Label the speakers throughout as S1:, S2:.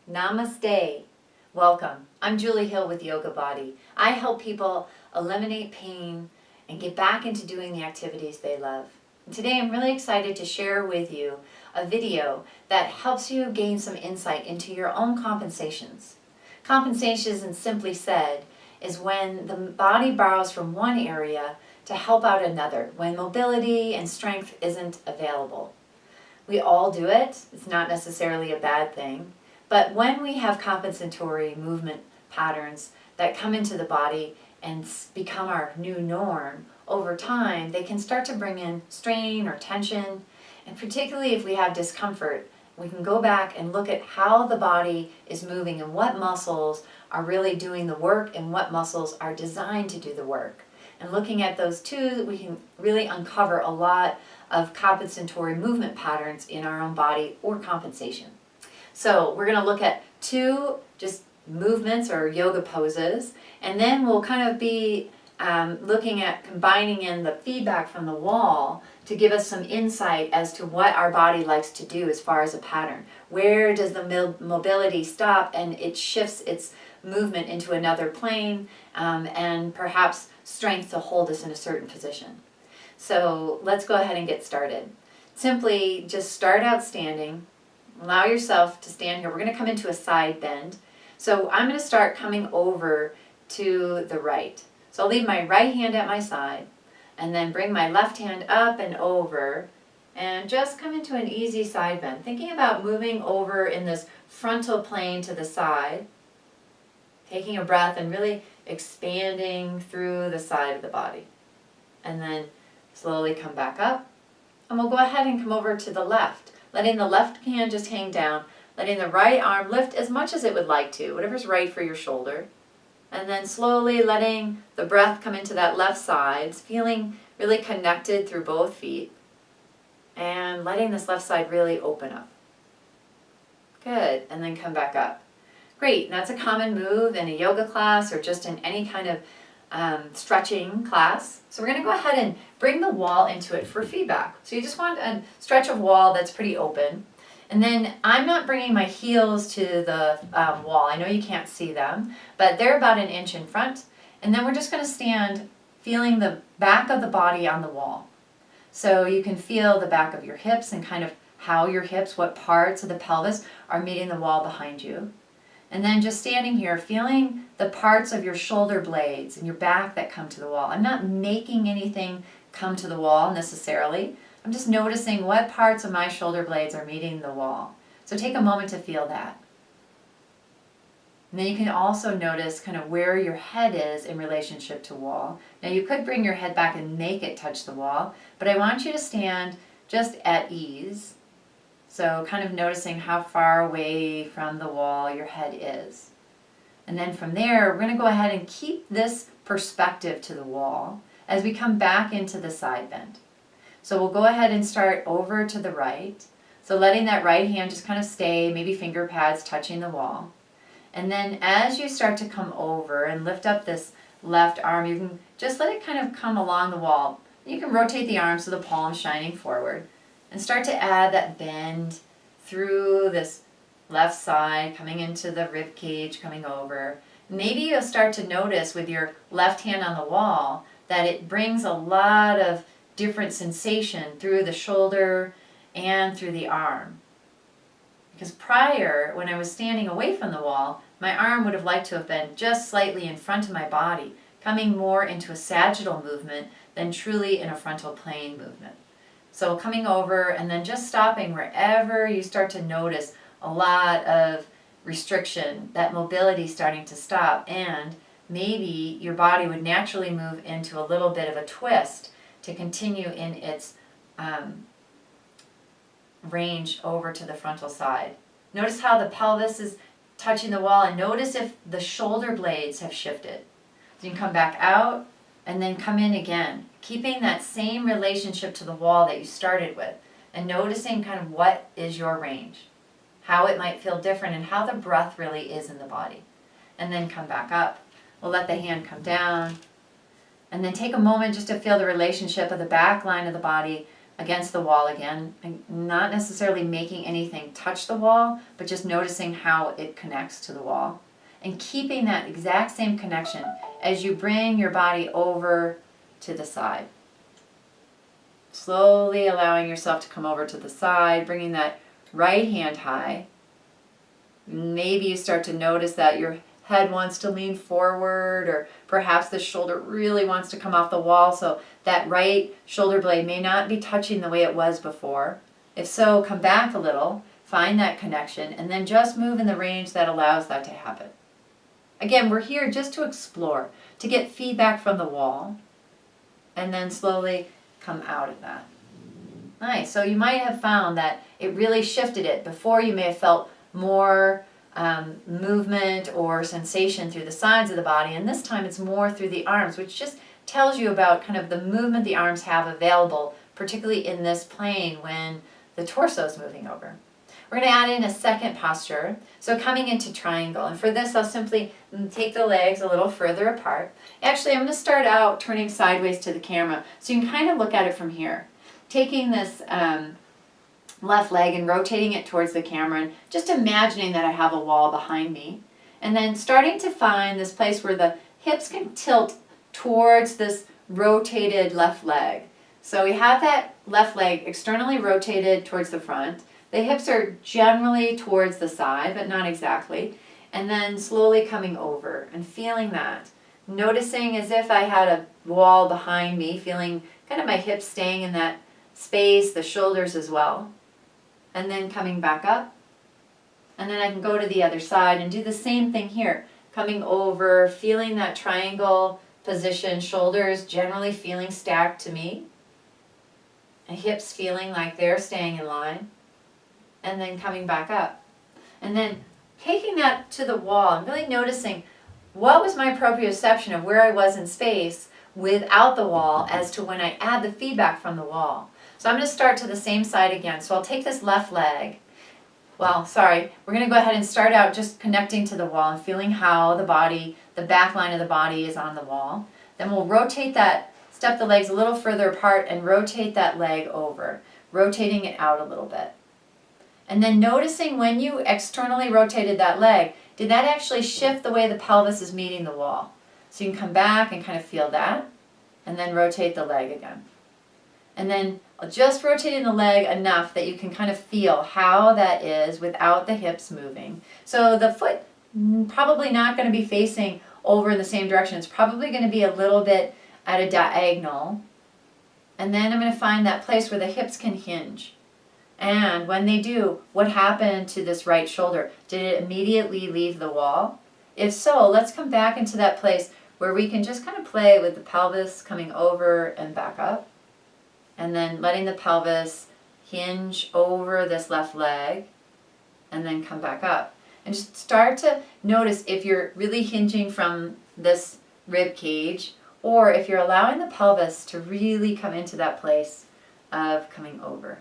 S1: Namaste. Welcome. I'm Julie Hill with Yoga Body. I help people eliminate pain and get back into doing the activities they love. And today I'm really excited to share with you a video that helps you gain some insight into your own compensations. Compensations, simply said, is when the body borrows from one area to help out another, when mobility and strength isn't available. We all do it. It's not necessarily a bad thing. But when we have compensatory movement patterns that come into the body and become our new norm, over time they can start to bring in strain or tension. And particularly if we have discomfort, we can go back and look at how the body is moving and what muscles are really doing the work and what muscles are designed to do the work. And looking at those two, we can really uncover a lot of compensatory movement patterns in our own body or compensation. So we're going to look at two just movements or yoga poses, and then we'll kind of be looking at combining in the feedback from the wall to give us some insight as to what our body likes to do as far as a pattern. Where does the mobility stop and it shifts its movement into another plane, and perhaps strength to hold us in a certain position. So let's go ahead and get started. Simply just start out standing. Allow yourself to stand here. We're going to come into a side bend. So I'm going to start coming over to the right. So I'll leave my right hand at my side and then bring my left hand up and over and just come into an easy side bend. Thinking about moving over in this frontal plane to the side, taking a breath and really expanding through the side of the body. And then slowly come back up. And we'll go ahead and come over to the left. Letting the left hand just hang down, letting the right arm lift as much as it would like to, whatever's right for your shoulder. And then slowly letting the breath come into that left side, feeling really connected through both feet. And letting this left side really open up. Good, and then come back up. Great, that's a common move in a yoga class or just in any kind of stretching class. So we're going to go ahead and bring the wall into it for feedback. So you just want a stretch of wall that's pretty open. And then I'm not bringing my heels to the wall. I know you can't see them, but they're about an inch in front. And then we're just going to stand feeling the back of the body on the wall. So you can feel the back of your hips and kind of how your hips, what parts of the pelvis are meeting the wall behind you. And then just standing here, feeling the parts of your shoulder blades and your back that come to the wall. I'm not making anything come to the wall necessarily. I'm just noticing what parts of my shoulder blades are meeting the wall. So take a moment to feel that. And then you can also notice kind of where your head is in relationship to wall. Now you could bring your head back and make it touch the wall, but I want you to stand just at ease. So kind of noticing how far away from the wall your head is. And then from there, we're going to go ahead and keep this perspective to the wall as we come back into the side bend. So we'll go ahead and start over to the right. So letting that right hand just kind of stay, maybe finger pads touching the wall. And then as you start to come over and lift up this left arm, you can just let it kind of come along the wall. You can rotate the arm so the palm's shining forward. And start to add that bend through this left side, coming into the rib cage, coming over. Maybe you'll start to notice with your left hand on the wall that it brings a lot of different sensation through the shoulder and through the arm. Because prior, when I was standing away from the wall, my arm would have liked to have been just slightly in front of my body, coming more into a sagittal movement than truly in a frontal plane movement. So coming over and then just stopping wherever you start to notice a lot of restriction, that mobility starting to stop, and maybe your body would naturally move into a little bit of a twist to continue in its range over to the frontal side. Notice how the pelvis is touching the wall, and notice if the shoulder blades have shifted. So you can come back out and then come in again, keeping that same relationship to the wall that you started with, and noticing kind of what is your range, how it might feel different, and how the breath really is in the body. And then come back up. We'll let the hand come down, and then take a moment just to feel the relationship of the back line of the body against the wall again, and not necessarily making anything touch the wall, but just noticing how it connects to the wall. And keeping that exact same connection as you bring your body over to the side. Slowly allowing yourself to come over to the side, bringing that right hand high. Maybe you start to notice that your head wants to lean forward, or perhaps the shoulder really wants to come off the wall, so that right shoulder blade may not be touching the way it was before. If so, come back a little, find that connection, and then just move in the range that allows that to happen. Again, we're here just to explore, to get feedback from the wall, and then slowly come out of that. Nice. So you might have found that it really shifted it. Before you may have felt more movement or sensation through the sides of the body, and this time it's more through the arms, which just tells you about kind of the movement the arms have available, particularly in this plane when the torso is moving over. We're going to add in a second posture, so coming into triangle. And for this, I'll simply take the legs a little further apart. Actually, I'm going to start out turning sideways to the camera, so you can kind of look at it from here. Taking this left leg and rotating it towards the camera, and just imagining that I have a wall behind me. And then starting to find this place where the hips can tilt towards this rotated left leg. So we have that left leg externally rotated towards the front. The hips are generally towards the side, but not exactly. And then slowly coming over and feeling that. Noticing as if I had a wall behind me, feeling kind of my hips staying in that space, the shoulders as well. And then coming back up. And then I can go to the other side and do the same thing here. Coming over, feeling that triangle position, shoulders generally feeling stacked to me. And hips feeling like they're staying in line. And then coming back up. And then taking that to the wall and really noticing what was my proprioception of where I was in space without the wall as to when I add the feedback from the wall. So I'm going to start to the same side again. So I'll take this left leg. Well, sorry, we're going to go ahead and start out just connecting to the wall and feeling how the body, the back line of the body is on the wall. Then we'll rotate that, step the legs a little further apart and rotate that leg over, rotating it out a little bit. And then noticing when you externally rotated that leg, did that actually shift the way the pelvis is meeting the wall? So you can come back and kind of feel that, and then rotate the leg again. And then just rotating the leg enough that you can kind of feel how that is without the hips moving. So the foot probably not going to be facing over in the same direction. It's probably going to be a little bit at a diagonal. And then I'm going to find that place where the hips can hinge. And when they do, what happened to this right shoulder? Did it immediately leave the wall? If so, let's come back into that place where we can just kind of play with the pelvis coming over and back up. And then letting the pelvis hinge over this left leg and then come back up. And just start to notice if you're really hinging from this rib cage or if you're allowing the pelvis to really come into that place of coming over.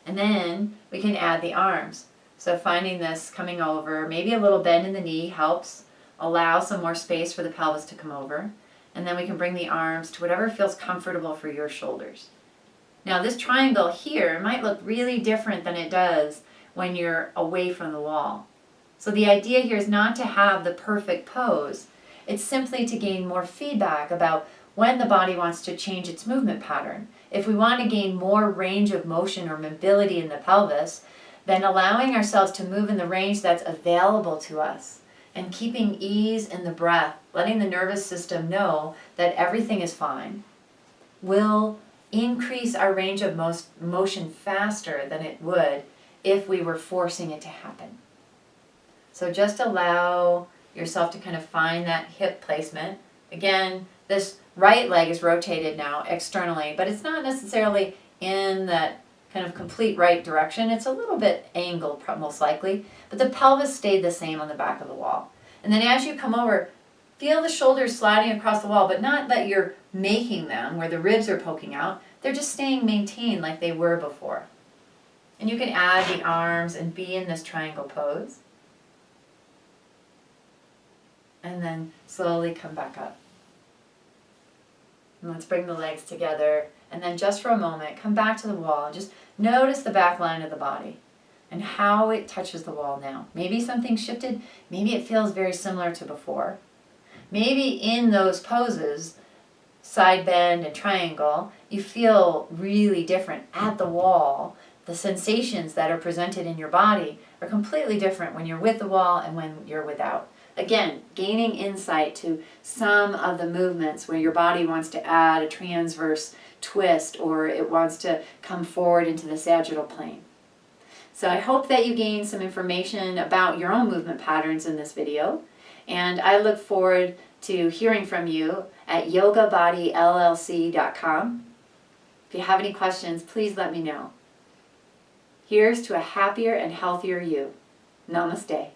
S1: And then we can add the arms. So finding this coming over, maybe a little bend in the knee helps allow some more space for the pelvis to come over. And then we can bring the arms to whatever feels comfortable for your shoulders. Now this triangle here might look really different than it does when you're away from the wall. So the idea here is not to have the perfect pose. It's simply to gain more feedback about when the body wants to change its movement pattern. If we want to gain more range of motion or mobility in the pelvis, then allowing ourselves to move in the range that's available to us and keeping ease in the breath, letting the nervous system know that everything is fine, will increase our range of motion faster than it would if we were forcing it to happen. So just allow yourself to kind of find that hip placement. Again, this right leg is rotated now externally, but it's not necessarily in that kind of complete right direction. It's a little bit angled, most likely, but the pelvis stayed the same on the back of the wall. And then as you come over, feel the shoulders sliding across the wall, but not that you're making them where the ribs are poking out. They're just staying maintained like they were before. And you can add the arms and be in this triangle pose. And then slowly come back up. And let's bring the legs together And then just for a moment, come back to the wall and just notice the back line of the body and how it touches the wall now. Maybe something shifted. Maybe it feels very similar to before. Maybe in those poses, side bend and triangle, you feel really different at the wall. The sensations that are presented in your body are completely different when you're with the wall and when you're without. Again, gaining insight to some of the movements where your body wants to add a transverse twist or it wants to come forward into the sagittal plane. So I hope that you gained some information about your own movement patterns in this video, and I look forward to hearing from you at yogabodylllc.com. If you have any questions, please let me know. Here's to a happier and healthier you. Namaste.